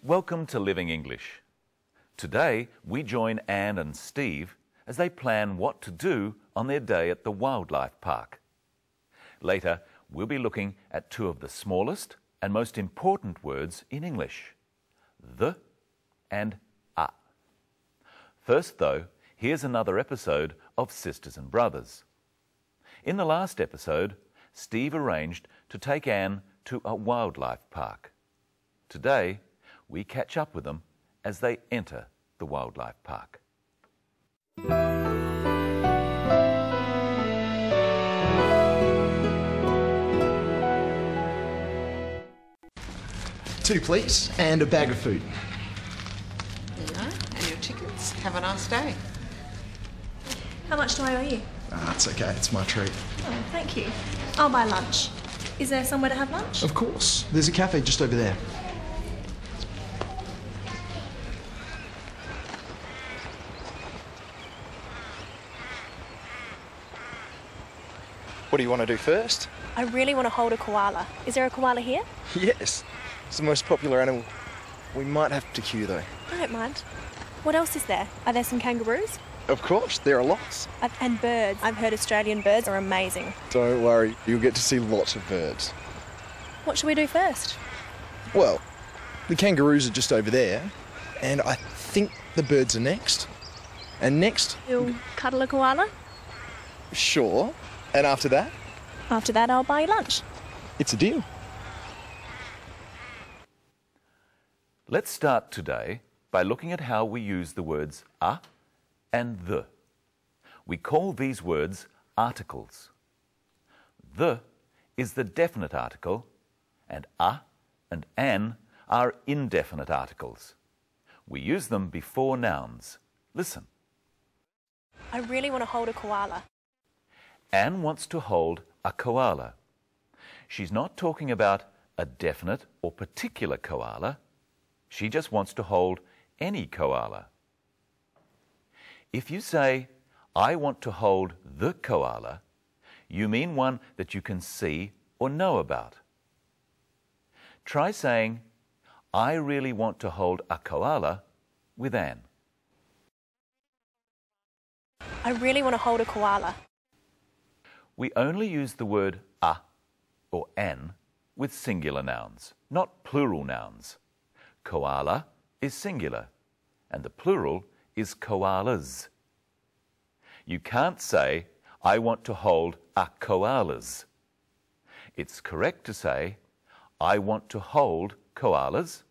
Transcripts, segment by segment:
Welcome to Living English. Today we join Anne and Steve as they plan what to do on their day at the wildlife park. Later we'll be looking at two of the smallest and most important words in English, the and a. First though, here's another episode of Sisters and Brothers. In the last episode, Steve arranged to take Anne to a wildlife park. Today, we catch up with them as they enter the wildlife park. Two, please, and a bag of food. There you are, and your tickets. Have a nice day. How much do I owe you? That's okay, it's my treat. Oh, thank you. I'll buy lunch. Is there somewhere to have lunch? Of course. There's a cafe just over there. What do you want to do first? I really want to hold a koala. Is there a koala here? Yes, it's the most popular animal. We might have to queue though. I don't mind. What else is there? Are there some kangaroos? Of course, there are lots. And birds. I've heard Australian birds are amazing. Don't worry, you'll get to see lots of birds. What should we do first? Well, the kangaroos are just over there, and I think the birds are next. And next, You'll cuddle a koala? sure. And after that, After that, I'll buy you lunch. it's a deal. Let's start today by looking at how we use the words a and the. We call these words articles. The is the definite article, and a and an are indefinite articles. We use them before nouns. Listen. I really want to hold a koala. Anne wants to hold a koala. She's not talking about a definite or particular koala. She just wants to hold any koala. If you say, I want to hold the koala, you mean one that you can see or know about. Try saying, I really want to hold a koala with Anne. I really want to hold a koala. We only use the word a or an with singular nouns, not plural nouns. Koala is singular, and the plural is koalas. You can't say, I want to hold a koalas. It's correct to say, I want to hold koalas,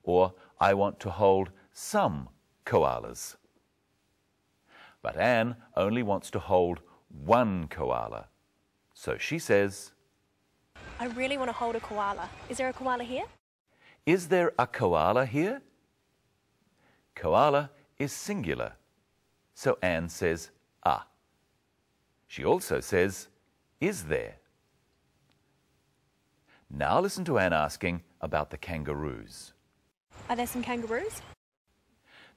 or I want to hold some koalas. But Anne only wants to hold one koala. So she says, I really want to hold a koala. Is there a koala here? is there a koala here? Koala is singular. So Anne says, a. She also says, is there? Now listen to Anne asking about the kangaroos. Are there some kangaroos?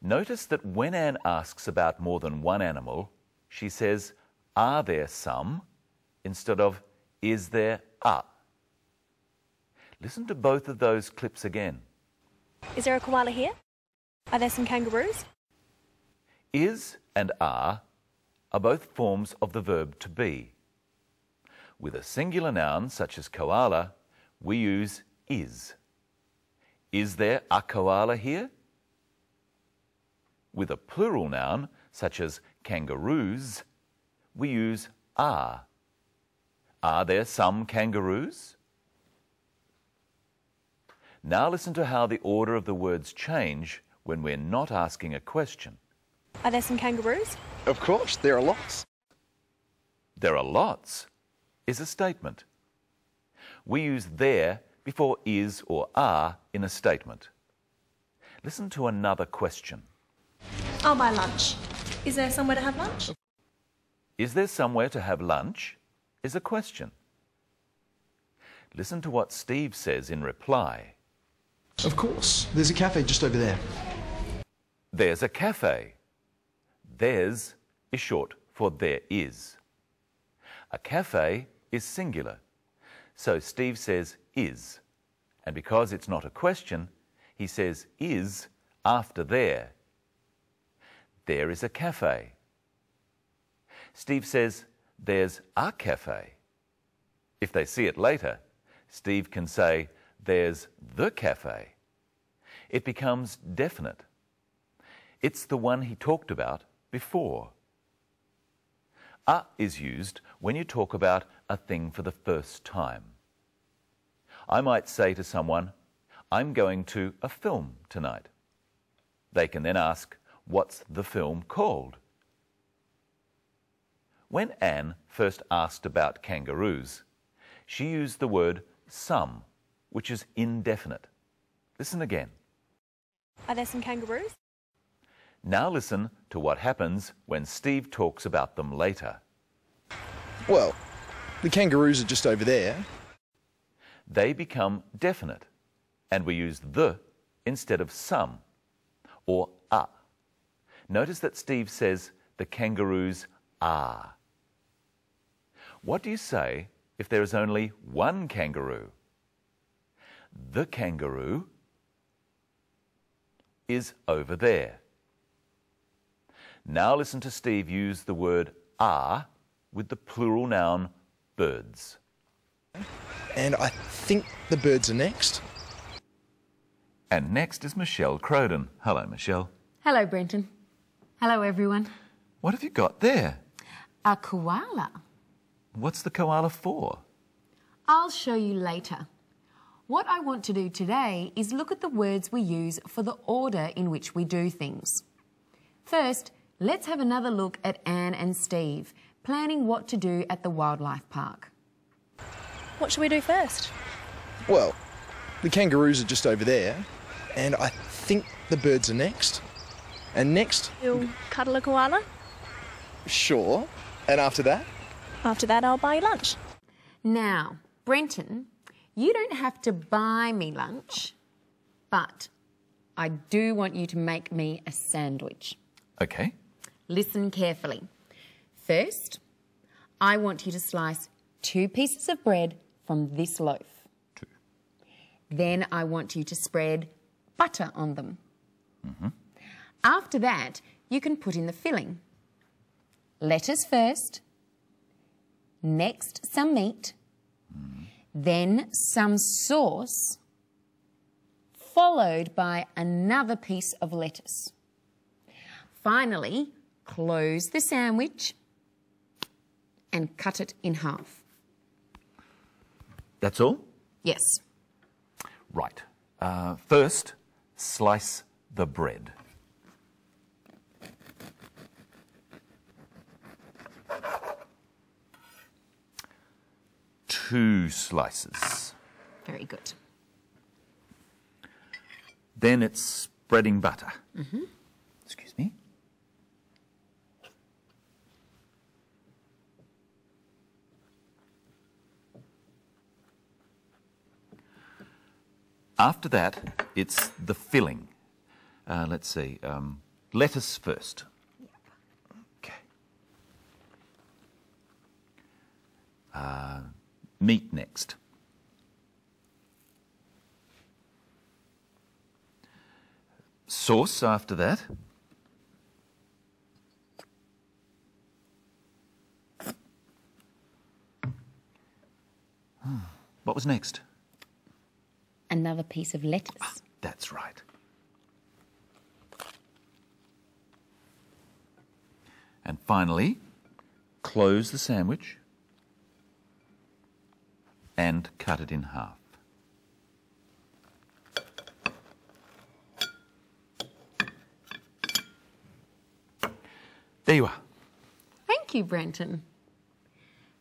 Notice that when Anne asks about more than one animal, she says, are there some, instead of, is there a? Listen to both of those clips again. Is there a koala here? Are there some kangaroos? Is and are both forms of the verb to be. With a singular noun, such as koala, we use is. Is there a koala here? With a plural noun, such as kangaroos, we use are. Are there some kangaroos? Now listen to how the order of the words change when we're not asking a question. Are there some kangaroos? Of course, there are lots. There are lots is a statement. We use there before is or are in a statement. Listen to another question. I'll buy lunch. Is there somewhere to have lunch? Is there somewhere to have lunch? Is a question. Listen to what Steve says in reply. Of course. There's a cafe just over there. There's a cafe. There's is short for there is. A cafe is singular, so Steve says is, and because it's not a question, he says is after there. There is a cafe. Steve says there's a cafe. If they see it later, Steve can say there's the cafe. It becomes definite. It's the one he talked about before. A is used when you talk about a thing for the first time. I might say to someone, I'm going to a film tonight. They can then ask, what's the film called? When Anne first asked about kangaroos, she used the word some, which is indefinite. Listen again. Are there some kangaroos? Now listen to what happens when Steve talks about them later. Well, the kangaroos are just over there. They become definite, and we use the instead of some or a. Notice that Steve says the kangaroos are. What do you say if there is only one kangaroo? The kangaroo is over there. Now listen to Steve use the word are with the plural noun birds. And I think the birds are next. And next is Michelle Crowden. Hello, Michelle. Hello, Brenton. Hello, everyone. What have you got there? A koala. What's the koala for? I'll show you later. What I want to do today is look at the words we use for the order in which we do things. First, let's have another look at Anne and Steve planning what to do at the wildlife park. What should we do first? Well, the kangaroos are just over there, and I think the birds are next. And next, You'll cuddle a koala? sure. And after that? After that, I'll buy you lunch. Now, Brenton, you don't have to buy me lunch, but I do want you to make me a sandwich. Okay. Listen carefully. First, I want you to slice 2 pieces of bread from this loaf. 2. Then I want you to spread butter on them. After that, you can put in the filling. Lettuce first, next some meat, then some sauce, followed by another piece of lettuce. Finally, close the sandwich and cut it in half. That's all? Yes. Right. First, slice the bread. Two slices. Very good. Then it's spreading butter. Excuse me. After that, it's the filling. Let's see. Lettuce first. Okay. Meat next. Sauce after that. What was next? Another piece of lettuce. That's right. And finally, close the sandwich and cut it in half. There you are. Thank you, Brenton.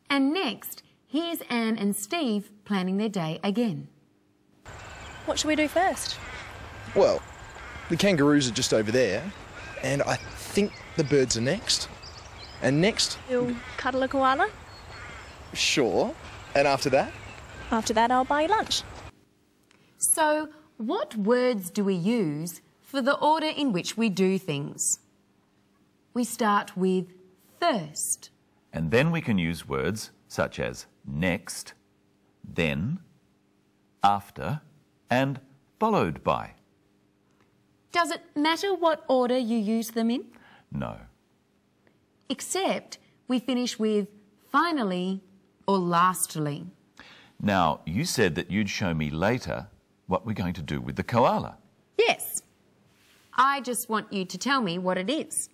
And next, here's Anne and Steve planning their day again. What should we do first? Well, the kangaroos are just over there, and I think the birds are next. And next, You'll cuddle a koala? sure. And after that? After that, I'll buy you lunch. So, what words do we use for the order in which we do things? We start with first. And then we can use words such as next, then, after, and followed by. Does it matter what order you use them in? No. Except we finish with finally or lastly. Now, you said that you'd show me later what we're going to do with the koala. Yes. I just want you to tell me what it is.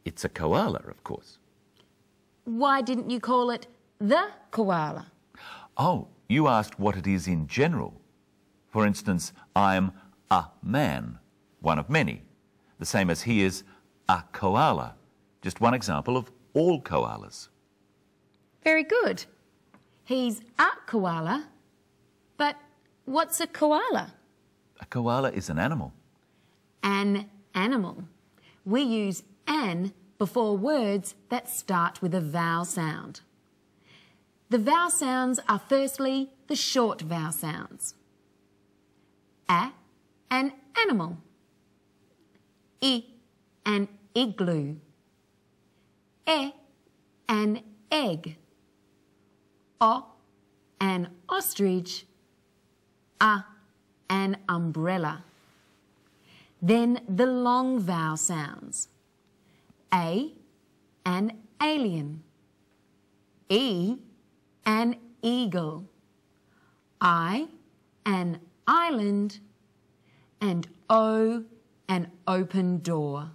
It's a koala, of course. Why didn't you call it the koala? Oh, you asked what it is in general. For instance, I'm a man, one of many, the same as he is a koala, just one example of all koalas. Very good. He's a koala, but what's a koala? A koala is an animal. An animal. We use an before words that start with a vowel sound. The vowel sounds are firstly the short vowel sounds. A, an animal. I, an igloo. E, an egg. O, an ostrich. A, an umbrella. Then the long vowel sounds. A, an alien. E, an eagle. I, an island. And O, an open door.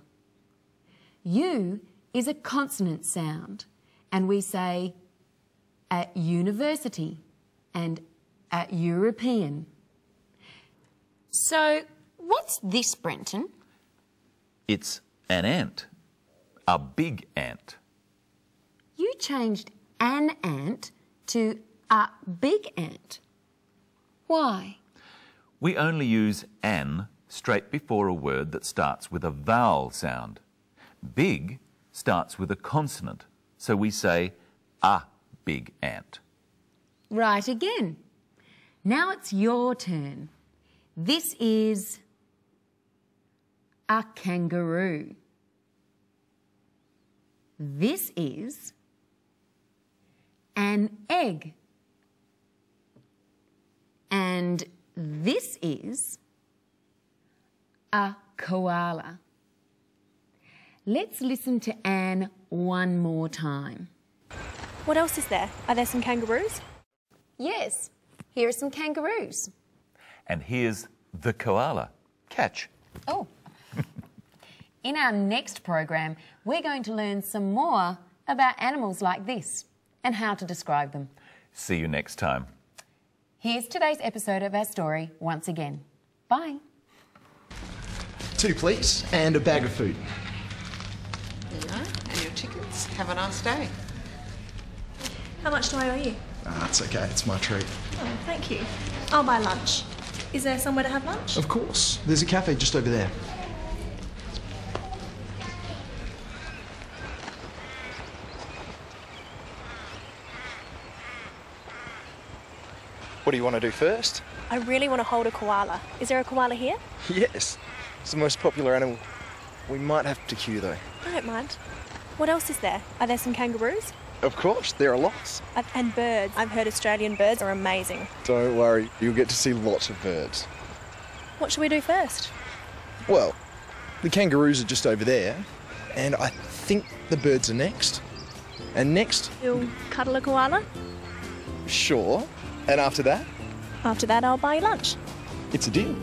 U is a consonant sound, and we say at university and at European. So, what's this, Brenton? It's an ant, a big ant. You changed an ant to a big ant. Why? We only use an straight before a word that starts with a vowel sound. Big starts with a consonant, so we say a big ant. Right again. Now it's your turn. This is a kangaroo. This is an egg. And this is a koala. Let's listen to Anne one more time. What else is there? Are there some kangaroos? Yes, here are some kangaroos. And here's the koala. Catch. Oh. In our next program, we're going to learn some more about animals like this and how to describe them. See you next time. Here's today's episode of our story once again. Bye. 2, please, and a bag of food. There you are. And your tickets. Have a nice day. How much do I owe you? It's okay, it's my treat. Oh, thank you. I'll buy lunch. Is there somewhere to have lunch? Of course. There's a cafe just over there. What do you want to do first? I really want to hold a koala. Is there a koala here? Yes, it's the most popular animal. We might have to queue though. I don't mind. What else is there? Are there some kangaroos? Of course, there are lots. And birds. I've heard Australian birds are amazing. Don't worry, you'll get to see lots of birds. What should we do first? Well, the kangaroos are just over there, and I think the birds are next. And next, You'll cuddle a koala? sure. And after that, After that, I'll buy you lunch. it's a deal.